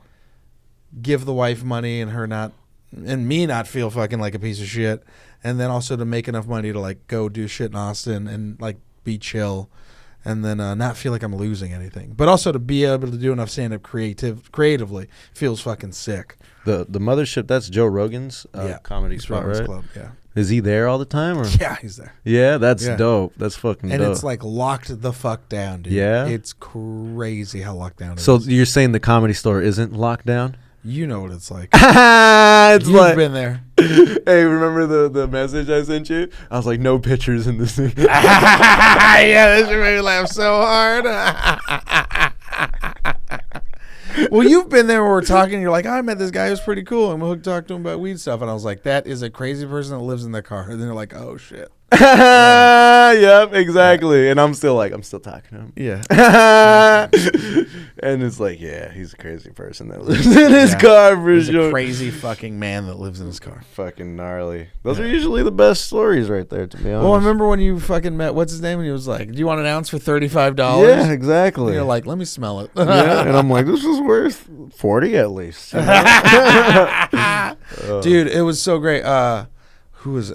give the wife money and me not feel fucking like a piece of shit. And then also to make enough money to like go do shit in Austin and like be chill, and then not feel like I'm losing anything. But also to be able to do enough stand up creatively feels fucking sick. The Mothership, that's Joe Rogan's comedy spot, right? Club, yeah. Is he there all the time? Or? Yeah, he's there. Yeah, that's dope. That's fucking dope. And it's like locked the fuck down, dude. Yeah? It's crazy how locked down it is. So you're saying the Comedy Store isn't locked down? You know what it's like. You've been there. Hey, remember the message I sent you? I was like, no pictures in this thing. Yeah, this made me laugh so hard. Well, you've been there where we're talking, and you're like, I met this guy who's pretty cool, and we'll talk to him about weed stuff. And I was like, that is a crazy person that lives in their car. And then you're like, oh, shit. Yep, exactly. Yeah. And I'm still talking to him. Yeah. And it's like, yeah, he's a crazy person that lives in his car for he's sure. A crazy fucking man that lives in his car. Fucking gnarly. Those are usually the best stories right there, to be honest. Well, I remember when you fucking met, what's his name? And he was like, do you want an ounce for $35? Yeah, exactly. And you're like, let me smell it. Yeah, and I'm like, this is worth 40 at least. You know? Dude, it was so great. Who was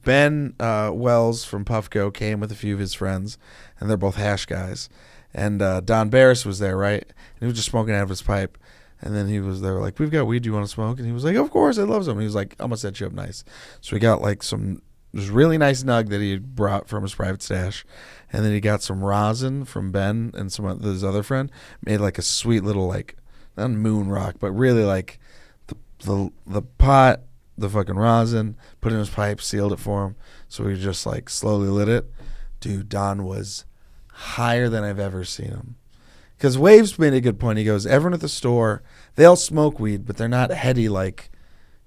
Ben Wells from Puffco came with a few of his friends, and they're both hash guys. And Don Barris was there, right? And he was just smoking out of his pipe. And then they were like, we've got weed, do you want to smoke? And he was like, of course, I love some. And he was like, I'm going to set you up nice. So we got like this really nice nug that he had brought from his private stash. And then he got some rosin from Ben and some of his other friend. Made like a sweet little, like, not moon rock, but really like the pot, the fucking rosin, put it in his pipe, sealed it for him. So we just like slowly lit it. Dude, Don was higher than I've ever seen him. Because Waves made a good point. He goes, everyone at the store, they'll smoke weed, but they're not heady like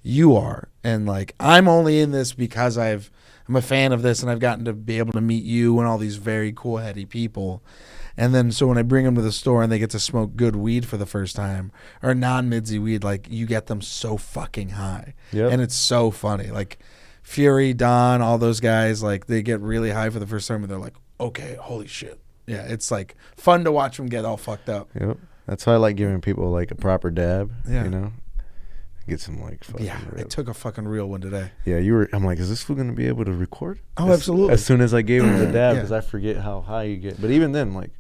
you are. And like, I'm only in this because I'm a fan of this, and I've gotten to be able to meet you and all these very cool heady people. And then so when I bring them to the store and they get to smoke good weed for the first time, or non-midsy weed, like you get them so fucking high. Yep. And it's so funny. Like Fury, Don, all those guys, like they get really high for the first time and they're like, okay, holy shit. Yeah, it's like fun to watch them get all fucked up. Yep. That's why I like giving people like a proper dab. Yeah. You know? Get some like fucking I took a fucking real one today. Yeah, I'm like, is this fool gonna be able to record? Oh, absolutely. As soon as I gave him the dab, because I forget how high you get. But even then, like,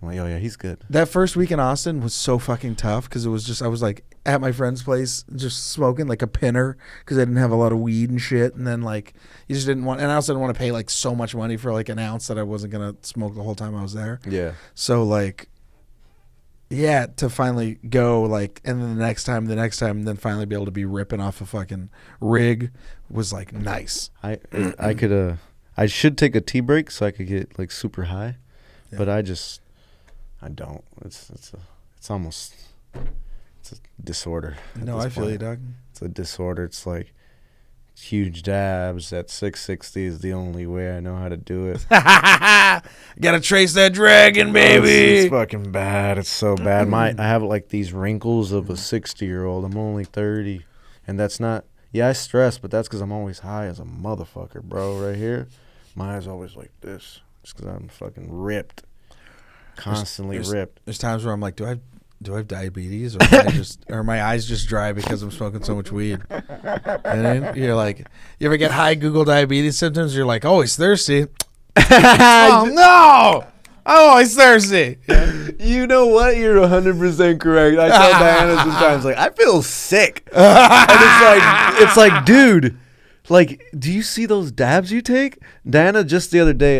I'm like, oh yeah, he's good. That first week in Austin was so fucking tough because it was just, I was like at my friend's place just smoking like a pinner because I didn't have a lot of weed and shit. And then like, you just didn't want, and I also didn't want to pay like so much money for like an ounce that I wasn't going to smoke the whole time I was there. Yeah. So like, yeah, to finally go like, and then the next time, and then finally be able to be ripping off a fucking rig was like nice. I should take a tea break so I could get like super high, but I don't. It's a disorder. No, I feel you, dog. It's a disorder. It's like huge dabs at 660 is the only way I know how to do it. Gotta trace that dragon, baby. It's fucking bad. It's so bad. I have like these wrinkles of a 60-year-old. I'm only 30, and that's not. Yeah, I stress, but that's because I'm always high as a motherfucker, bro. Right here, my eyes always like this. It's because I'm fucking ripped. Constantly ripped. There's times where I'm like, do I have diabetes, or am I or my eyes just dry because I'm smoking so much weed? And then you're like, you ever get high Google diabetes symptoms? You're like, oh, he's thirsty. Oh no! Oh, he's thirsty. You know what? You're 100% correct. I tell Diana sometimes, like, I feel sick, and it's like, dude, like, do you see those dabs you take? Diana just the other day.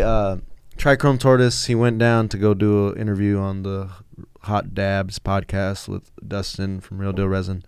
Trichrome Tortoise, he went down to go do an interview on the Hot Dabs podcast with Dustin from Real Deal Resin,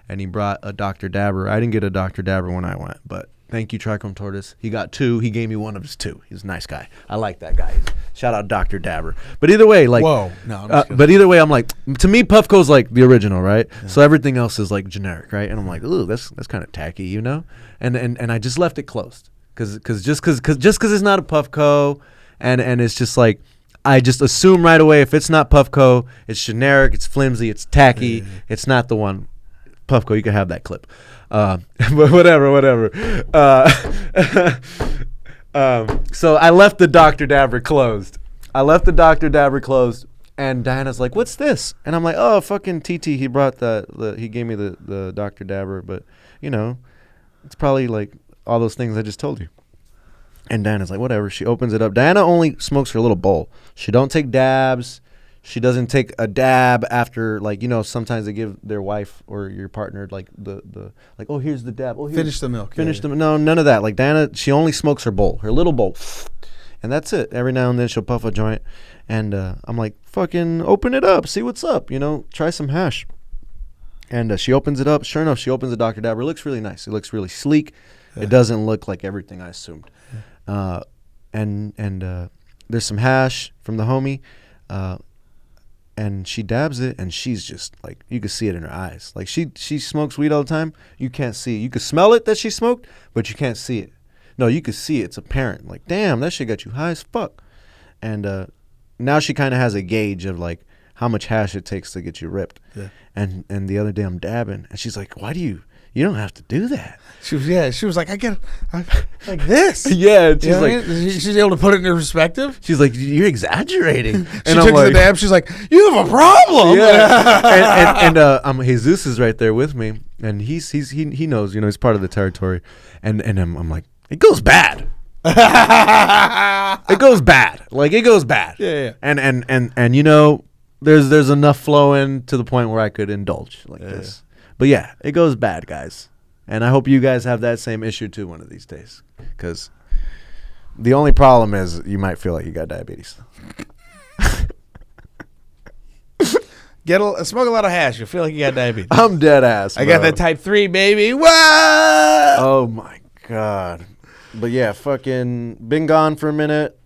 and he brought a Dr. Dabber. I didn't get a Dr. Dabber when I went, but thank you, Trichrome Tortoise. He got 2. He gave me one of his 2. He's a nice guy. I like that guy. Shout out Dr. Dabber. But either way, like, whoa, no. But either way, I'm like, to me, Puffco's like the original, right? Yeah. So everything else is like generic, right? And I'm like, ooh, that's kind of tacky, you know? And I just left it closed because it's not a Puffco. And it's just like, I just assume right away if it's not Puffco, it's generic, it's flimsy, it's tacky, it's not the one. Puffco, you can have that clip. But whatever. So I left the Dr. Dabber closed. And Diana's like, what's this? And I'm like, oh, fucking TT, he brought he gave me the Dr. Dabber, but, you know, it's probably like all those things I just told you. And Diana's like, whatever. She opens it up. Diana only smokes her little bowl. She don't take dabs. She doesn't take a dab after, like, you know, sometimes they give their wife or your partner, like, the like, oh, here's the dab. Oh, finish the milk. No, none of that. Like, Diana, she only smokes her bowl, her little bowl. And that's it. Every now and then she'll puff a joint. And I'm like, fucking open it up. See what's up. You know, try some hash. And she opens it up. Sure enough, she opens the Dr. Dabber. It looks really nice. It looks really sleek. Yeah. It doesn't look like everything I assumed. And there's some hash from the homie, and she dabs it, and she's just like, you can see it in her eyes. Like she smokes weed all the time. You can't see it. You can smell it that she smoked, but you can't see it. No, you can see it. It's apparent. Like, damn, that shit got you high as fuck. And now she kind of has a gauge of like how much hash it takes to get you ripped. Yeah. And the other day I'm dabbing, and she's like, why do you don't have to do that. She was like, I get like this. Yeah. She's like, she's able to put it into perspective. She's like, you're exexerating. She took the dab. She's like, you have a problem. Yeah. and Jesus is right there with me, and he knows, you know, he's part of the territory, and I'm like, it goes bad. It goes bad. Like, it goes bad. Yeah. And you know, there's enough flowing to the point where I could indulge like this. But yeah, it goes bad, guys. And I hope you guys have that same issue too one of these days. Because the only problem is you might feel like you got diabetes. Smoke a lot of hash. You'll feel like you got diabetes. I'm dead ass, bro. I got that type 3, baby. What? Oh, my God. But yeah, fucking been gone for a minute.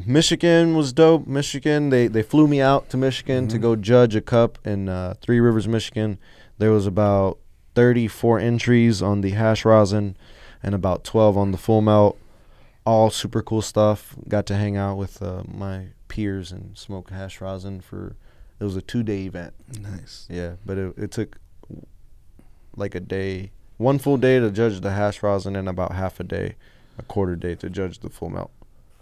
Michigan was dope. Michigan, they flew me out to Michigan to go judge a cup in Three Rivers, Michigan. There was about 34 entries on the hash rosin and about 12 on the full melt. All super cool stuff. Got to hang out with my peers and smoke hash rosin for... It was a 2-day event. Nice. Yeah, but it took like a day, one full day to judge the hash rosin and about half a day, a quarter day to judge the full melt.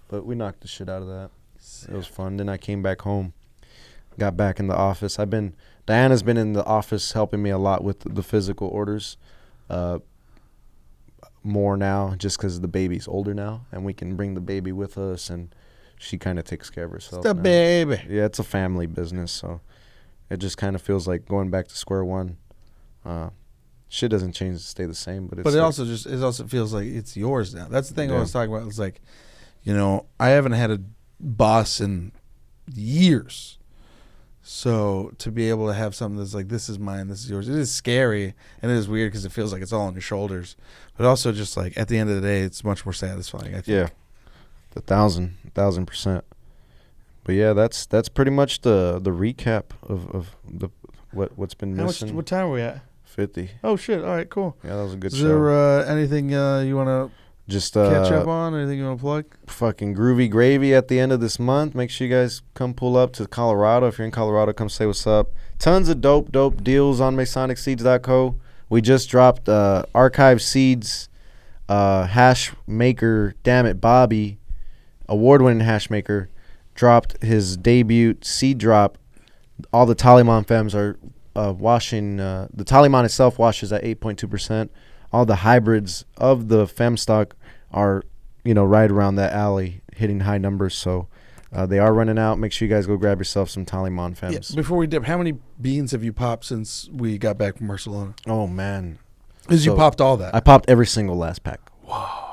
But we knocked the shit out of that. Sick. It was fun. Then I came back home, got back in the office. Diana's been in the office helping me a lot with the physical orders, more now just because the baby's older now and we can bring the baby with us and she kind of takes care of herself. It's the baby. Yeah, it's a family business, so it just kind of feels like going back to square one. Shit doesn't change to stay the same, but it also feels like it's yours now. That's the thing I was talking about. It's like, you know, I haven't had a boss in years, so to be able to have something that's like, this is mine, this is yours. It is scary and it is weird because it feels like it's all on your shoulders, but also just like at the end of the day, it's much more satisfying. I think. Yeah. 1,000%. But yeah, that's pretty much the recap of the what's been missing. What time are we at? 50. Oh shit! All right, cool. Yeah, that was a good show. Is there anything you want to just catch up on? Anything you want to plug? Fucking Groovy Gravy at the end of this month. Make sure you guys come pull up to Colorado. If you're in Colorado, come say what's up. Tons of dope deals on MasonicSeeds.co. We just dropped Archive Seeds hash maker. Damn it, Bobby. Award-winning hash maker dropped his debut seed drop. All the Taliman femmes are washing. The Taliman itself washes at 8.2%. All the hybrids of the fem stock are, right around that alley, hitting high numbers. So they are running out. Make sure you guys go grab yourself some Taliman femmes. Yeah, before we dip, how many beans have you popped since we got back from Barcelona? Oh man, because you popped all that. I popped every single last pack. Whoa.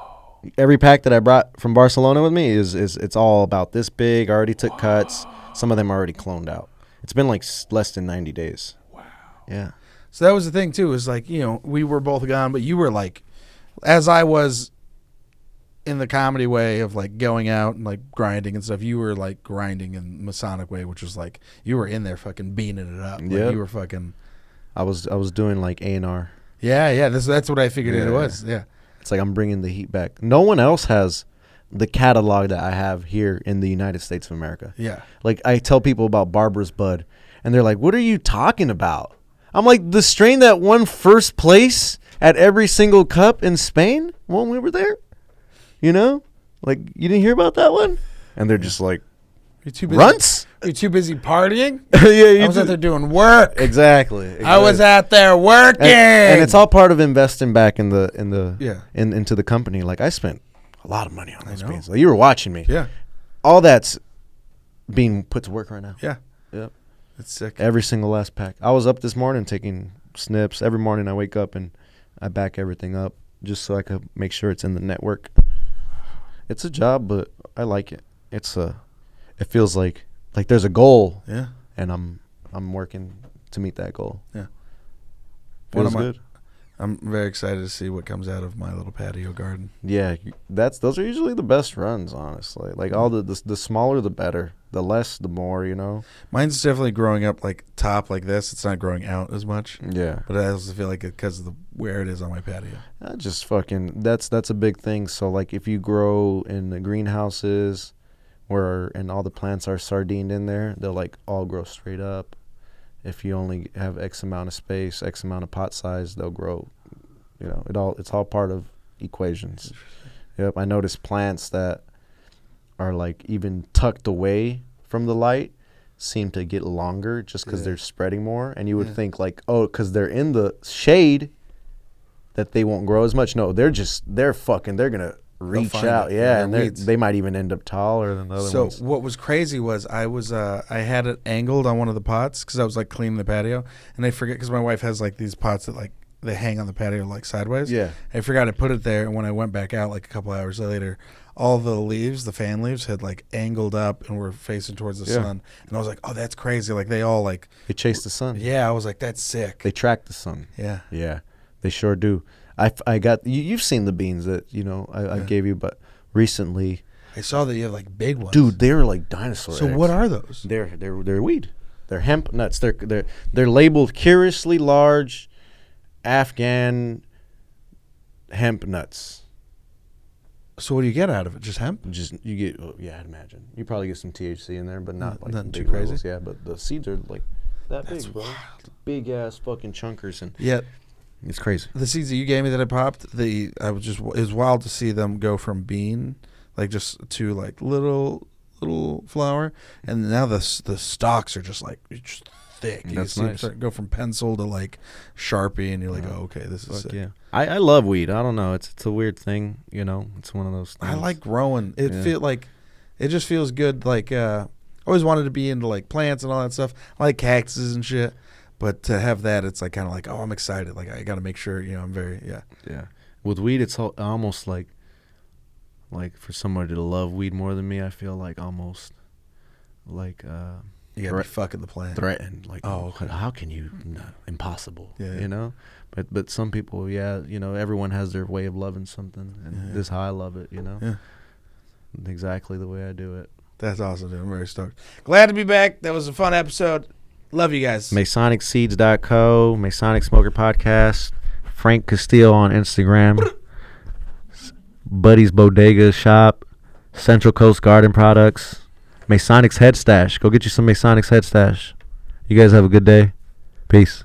Every pack that I brought from Barcelona with me is it's all about this big. I already took cuts. Some of them are already cloned out. It's been like less than 90 days. Wow. Yeah. So that was the thing too. Is like, we were both gone, but you were like, as I was in the comedy way of like going out and like grinding and stuff, you were like grinding in Masonic way, which was like you were in there fucking beaning it up. Yeah. Like you were fucking. I was doing like A&R. Yeah. That's what I figured it was. Yeah. It's like I'm bringing the heat back. No one else has the catalog that I have here in the United States of America. Yeah. Like I tell people about Barbara's Bud, and they're like, "What are you talking about?" I'm like, "The strain that won first place at every single cup in Spain when we were there. Like you didn't hear about that one?" And they're just like, "You're too busy. Runts? You're too busy partying." Yeah, I was out there doing work. Exactly. I was out there working, and it's all part of investing back into the company. Like I spent a lot of money on those beans. Like, you were watching me. Yeah, all that's being put to work right now. Yeah, yep. It's sick. Every single last pack. I was up this morning taking snips. Every morning I wake up and I back everything up just so I could make sure it's in the network. It's a job, but I like it. It feels like there's a goal. Yeah. And I'm working to meet that goal. Yeah. Feels good. I'm very excited to see what comes out of my little patio garden. Yeah, those are usually the best runs, honestly. Like all the smaller the better. The less the more, Mine's definitely growing up like top like this. It's not growing out as much. Yeah. But I also feel like because of where it is on my patio. That's a big thing. So like if you grow in the greenhouses and all the plants are sardined in there, they'll like all grow straight up. If you only have X amount of space, X amount of pot size, they'll grow. It's all part of equations. Yep, I noticed plants that are like even tucked away from the light seem to get longer just because they're spreading more. And you would think like, oh, because they're in the shade that they won't grow as much. No, they're gonna reach find out. it. Yeah, and weeds. they might even end up taller than the other ones. So what was crazy was I had it angled on one of the pots because I was like cleaning the patio, and I forget because my wife has like these pots that like they hang on the patio like sideways. Yeah. I forgot to put it there, and when I went back out like a couple hours later, all the leaves, the fan leaves, had like angled up and were facing towards the sun, and I was like, oh, that's crazy. Like they all like They chase the sun. yeah, I was like, that's sick. They track the sun. Yeah. Yeah, they sure do. I got you've seen the beans that I gave you, but recently, I saw that you have like big ones, dude, they were like dinosaur So eggs. what are those? They're weed. They're hemp nuts. They're labeled curiously large Afghan hemp nuts. So what do you get out of it? Just hemp? Just you get I'd imagine you probably get some THC in there, but not like Nothing big too crazy. levels. Yeah, but the seeds are like that That's big, bro. wild. Big ass fucking chunkers, and Yeah. it's crazy. The seeds that you gave me that I popped, it was wild to see them go from bean, like just to like little flower, and now the stalks are just like just thick. You That's see them nice. go from pencil to like Sharpie, and you're like, oh, okay, this is sick. Yeah, I love weed. I don't know. It's a weird thing, It's one of those things. I like growing. It Yeah. It just feels good. Like always wanted to be into like plants and all that stuff. I like cactuses and shit. But to have that, it's like kind of like, oh, I'm excited. Like I got to make sure, I'm very Yeah. With weed, it's almost like for somebody to love weed more than me, I feel like almost like you got to be fucking the plant. threatened. Like, Oh, okay. how can you? No, impossible. Yeah. But some people, everyone has their way of loving something, and this is how I love it. Yeah. Exactly the way I do it. That's awesome, dude. I'm very stoked. Glad to be back. That was a fun episode. Love you guys. MasonicSeeds.co, Masonic Smoker Podcast, Frank Castillo on Instagram, Buddy's Bodega Shop, Central Coast Garden Products, Masonic's Head Stash. Go get you some Masonic's Head Stash. You guys have a good day. Peace.